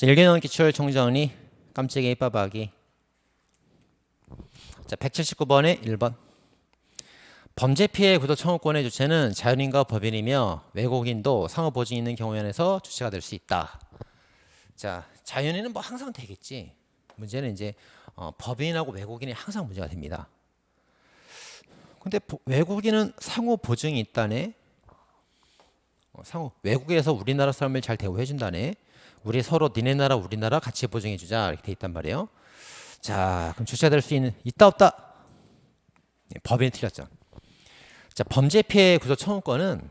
자, 1개 나온 기출 총정리 깜찍이 빠박이. 자, 179번에 1번. 범죄 피해 구조 청구권의 주체는 자연인과 법인이며 외국인도 상호 보증이 있는 경우에 한해서 주체가 될 수 있다. 자, 자연인은 뭐 항상 되겠지. 문제는 이제 법인하고 외국인이 항상 문제가 됩니다. 근데 외국인은 상호 보증이 있다네. 상호 외국에서 우리나라 사람을 잘 대우해 준다네. 우리 서로 니네 나라 우리나라 같이 보증해 주자 이렇게 돼 있단 말이에요. 자, 그럼 주체가 될 수 있다 없다? 법인이 틀렸죠. 자, 범죄 피해 구조 청구권은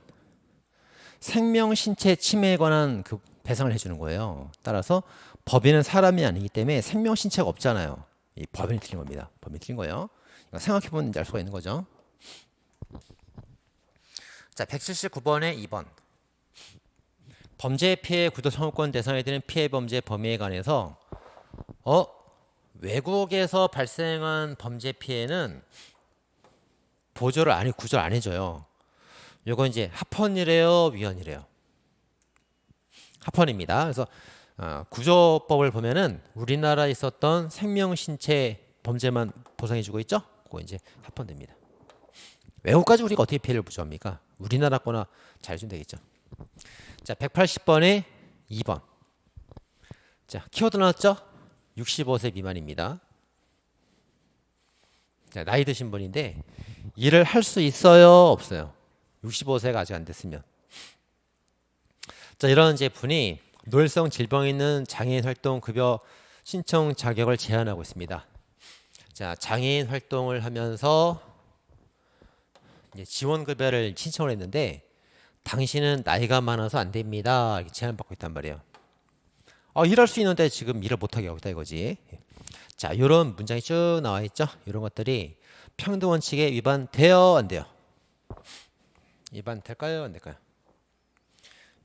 생명 신체 침해에 관한 그 배상을 해주는 거예요. 따라서 법인은 사람이 아니기 때문에 생명 신체가 없잖아요. 이 법인이 틀린 겁니다. 법인이 틀린 거예요. 생각해보면 알 수가 있는 거죠. 자, 179번에 2번. 범죄 피해 구조 청구권 대상에 드는 피해 범죄 범위에 관해서 외국에서 발생한 범죄 피해는 보조를 구조를 안 해줘요. 요건 이제 합헌이래요, 위헌이래요. 합헌입니다. 그래서 구조법을 보면은 우리나라에 있었던 생명 신체 범죄만 보상해주고 있죠. 그거 이제 합헌됩니다. 외국까지 우리가 어떻게 피해를 보조합니까? 우리나라 거나 잘 주면 되겠죠. 자, 180번에 2번. 자, 키워드 나왔죠? 65세 미만입니다. 자, 나이 드신 분인데 일을 할 수 있어요, 없어요? 65세가 아직 안 됐으면. 자, 이런 이제 분이 노혈성 질병이 있는 장애인 활동 급여 신청 자격을 제한하고 있습니다. 자, 장애인 활동을 하면서 이제 지원 급여를 신청을 했는데 당신은 나이가 많아서 안 됩니다. 이렇게 제한받고 있단 말이에요. 일할 수 있는데 지금 일을 못하게 하고 있다 이거지. 자, 이런 문장이 쭉 나와 있죠. 이런 것들이 평등 원칙에 위반돼요, 안 돼요? 위반될까요, 안 될까요?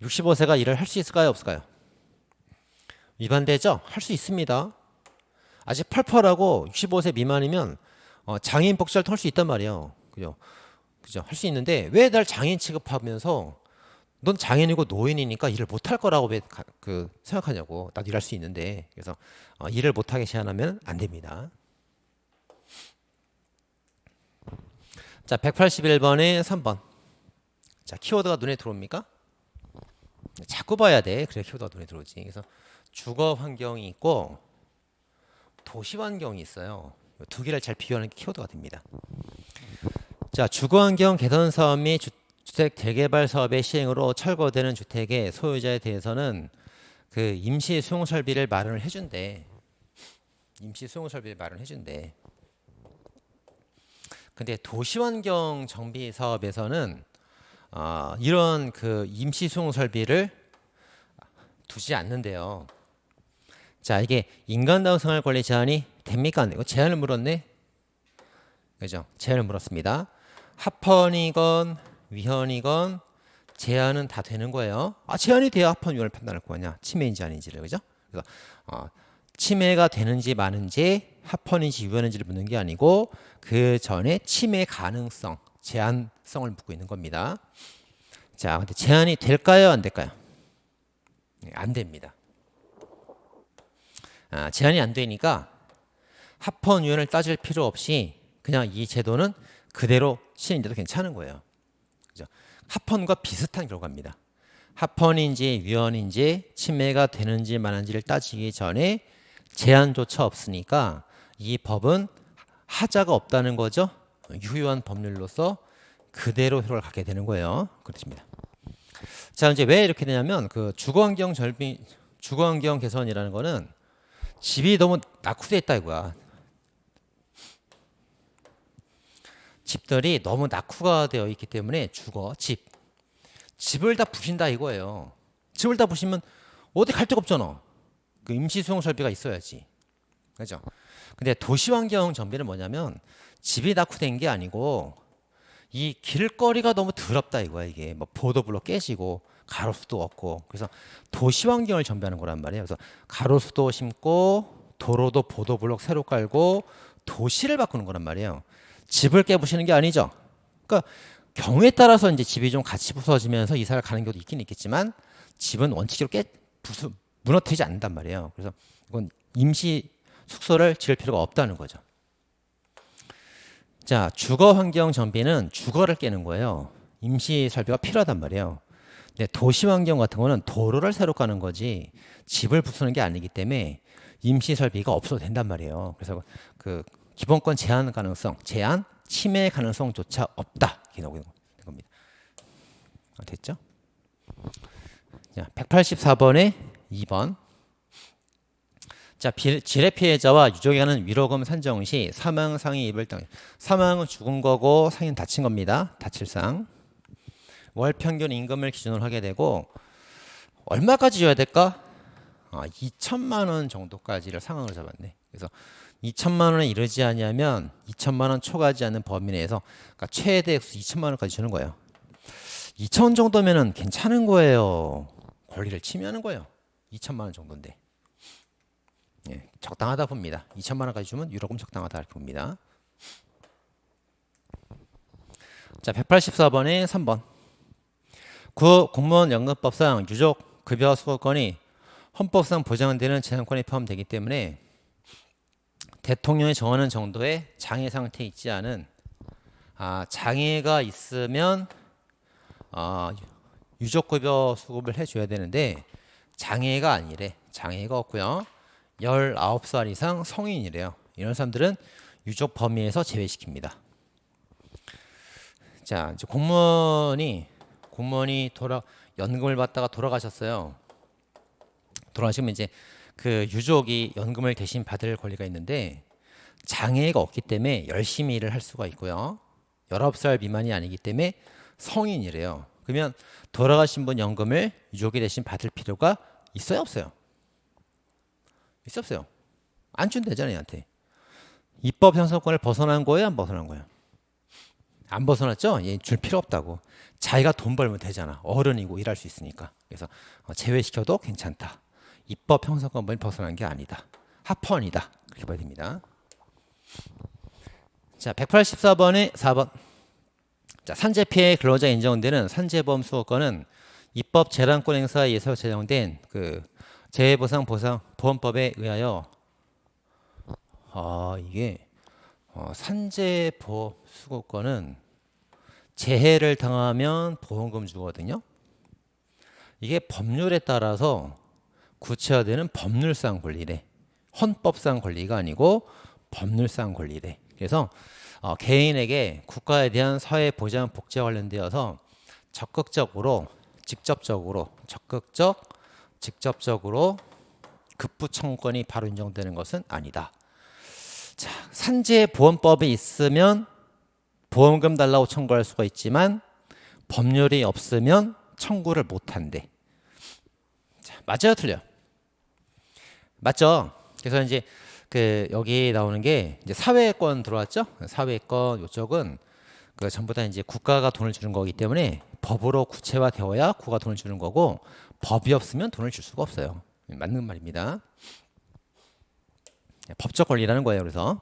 65세가 일을 할 수 있을까요, 없을까요? 위반되죠? 할 수 있습니다. 아직 펄펄하고 65세 미만이면 장애인 복지를 통할 수 있단 말이에요. 그죠? 할 수 있는데 왜 날 장애인 취급하면서 넌 장애인이고 노인이니까 일을 못할 거라고 왜 생각하냐고. 나도 일할 수 있는데. 그래서 일을 못하게 제한하면 안 됩니다. 자, 181번에 3번. 자, 키워드가 눈에 들어옵니까? 자꾸 봐야 돼. 그래 키워드가 눈에 들어오지. 그래서 주거 환경이 있고 도시 환경이 있어요. 두 개를 잘 비교하는 게 키워드가 됩니다. 자, 주거 환경 개선 사업 및 주택 재개발 사업의 시행으로 철거되는 주택의 소유자에 대해서는 그 임시 수용 설비를 마련을 해준대. 임시 수용 설비를 마련해준대. 근데 도시 환경 정비 사업에서는 이런 그 임시 수용 설비를 두지 않는데요. 자, 이게 인간다운 생활 관리 제한이 됩니까? 안 되고 제한을 물었네. 그죠? 제한을 물었습니다. 합헌이건 위헌이건 제한은 다 되는 거예요. 제한이 돼야 합헌 위헌을 판단할 거 아니야. 침해인지 아닌지를. 그죠? 그래서 침해가 되는지 마는지 합헌인지 위헌인지를 묻는 게 아니고 그 전에 침해 가능성, 제한성을 묻고 있는 겁니다. 자, 근데 제한이 될까요, 안 될까요? 안 됩니다. 제한이 안 되니까 합헌 위헌을 따질 필요 없이 그냥 이 제도는 그대로 시행돼도 괜찮은 거예요. 그죠? 합헌과 비슷한 결과입니다. 합헌인지 위헌인지 침해가 되는지 마는지를 따지기 전에 제한조차 없으니까 이 법은 하자가 없다는 거죠. 유효한 법률로서 그대로 효력을 갖게 되는 거예요. 그렇습니다. 자, 이제 왜 이렇게 되냐면 그 주거환경 개선이라는 거는 집이 너무 낙후돼 있다 이거야. 집들이 너무 낙후가 되어 있기 때문에 집을 다 부신다 이거예요. 집을 다 부시면 어디 갈 데가 없잖아. 그 임시 수용 설비가 있어야지. 그죠? 근데 도시환경 정비는 뭐냐면 집이 낙후된 게 아니고 이 길거리가 너무 더럽다 이거야. 이게 뭐 보도블록 깨지고 가로수도 없고. 그래서 도시환경을 정비하는 거란 말이에요. 그래서 가로수도 심고 도로도 보도블록 새로 깔고 도시를 바꾸는 거란 말이에요. 집을 깨부시는 게 아니죠. 그러니까 경우에 따라서 이제 집이 좀 같이 부서지면서 이사를 가는 경우도 있긴 있겠지만 집은 원칙적으로 무너뜨리지 않는단 말이에요. 그래서 이건 임시 숙소를 지을 필요가 없다는 거죠. 자, 주거 환경 정비는 주거를 깨는 거예요. 임시 설비가 필요하단 말이에요. 근데 도시 환경 같은 거는 도로를 새로 까는 거지 집을 부수는 게 아니기 때문에 임시 설비가 없어도 된단 말이에요. 그래서 그 기본권 제한 가능성, 제한 침해 가능성조차 없다. 이렇게 나오는 겁니다. 됐죠? 자, 184번에 2번. 자, 지뢰 피해자와 유족이 하는 위로금 산정 시 사망, 상해, 입을 등 사망은 죽은 거고 상해는 다친 겁니다. 다칠상. 월 평균 임금을 기준으로 하게 되고 얼마까지 줘야 될까? 2천만 원 정도까지를 상황을 잡았네. 그래서 2천만 원에 이르지 않으면 2천만 원 초과하지 않는 범위 내에서 그러니까 최대 액수 2천만 원까지 주는 거예요. 2천 정도면은 괜찮은 거예요. 권리를 침해하는 거예요. 2천만 원 정도인데. 예, 적당하다 봅니다. 2천만 원까지 주면 유로금 적당하다 이렇게 봅니다. 자, 184번에 3번. 공무원 연금법상 유족 급여 수거권이 헌법상 보장되는 재산권에 포함되기 때문에 대통령이 정하는 정도의 장애 상태에 있지 않은 장애가 있으면 유족급여 수급을 해줘야 되는데 장애가 아니래. 장애가 없고요. 19살 이상 성인이래요. 이런 사람들은 유족 범위에서 제외시킵니다. 자, 이제 공무원이 연금을 받다가 돌아가셨어요. 돌아가시면 이제 그 유족이 연금을 대신 받을 권리가 있는데 장애가 없기 때문에 열심히 일을 할 수가 있고요. 19살 미만이 아니기 때문에 성인이래요. 그러면 돌아가신 분 연금을 유족이 대신 받을 필요가 있어요, 없어요? 있어요. 안 준대잖아요, 얘한테. 입법 형성권을 벗어난 거예요, 안 벗어난 거예요? 안 벗어났죠? 얘 줄 필요 없다고. 자기가 돈 벌면 되잖아. 어른이고 일할 수 있으니까. 그래서 제외시켜도 괜찮다. 입법 형성권을 벗어난 게 아니다. 합헌이다. 그렇게 봐야 됩니다. 자, 184번에 4번. 자, 산재피해 근로자 인정되는 산재보험 수거권은 입법 재량권 행사에 의해서 제정된 그 재해보상보험법에 의하여 이게 산재보험 수거권은 재해를 당하면 보험금 주거든요. 이게 법률에 따라서 구체화되는 법률상 권리래. 헌법상 권리가 아니고 법률상 권리래. 그래서 개인에게 국가에 대한 사회 보장 복지와 관련되어서 적극적으로 급부 청구권이 바로 인정되는 것은 아니다. 자, 산재보험법이 있으면 보험금 달라고 청구할 수가 있지만 법률이 없으면 청구를 못 한대. 자, 맞아요, 틀려요? 맞죠? 그래서 이제 여기 나오는 게 이제 사회권 들어왔죠? 사회권 요쪽은 전부 다 이제 국가가 돈을 주는 거기 때문에 법으로 구체화되어야 국가가 돈을 주는 거고 법이 없으면 돈을 줄 수가 없어요. 맞는 말입니다. 법적 권리라는 거예요. 그래서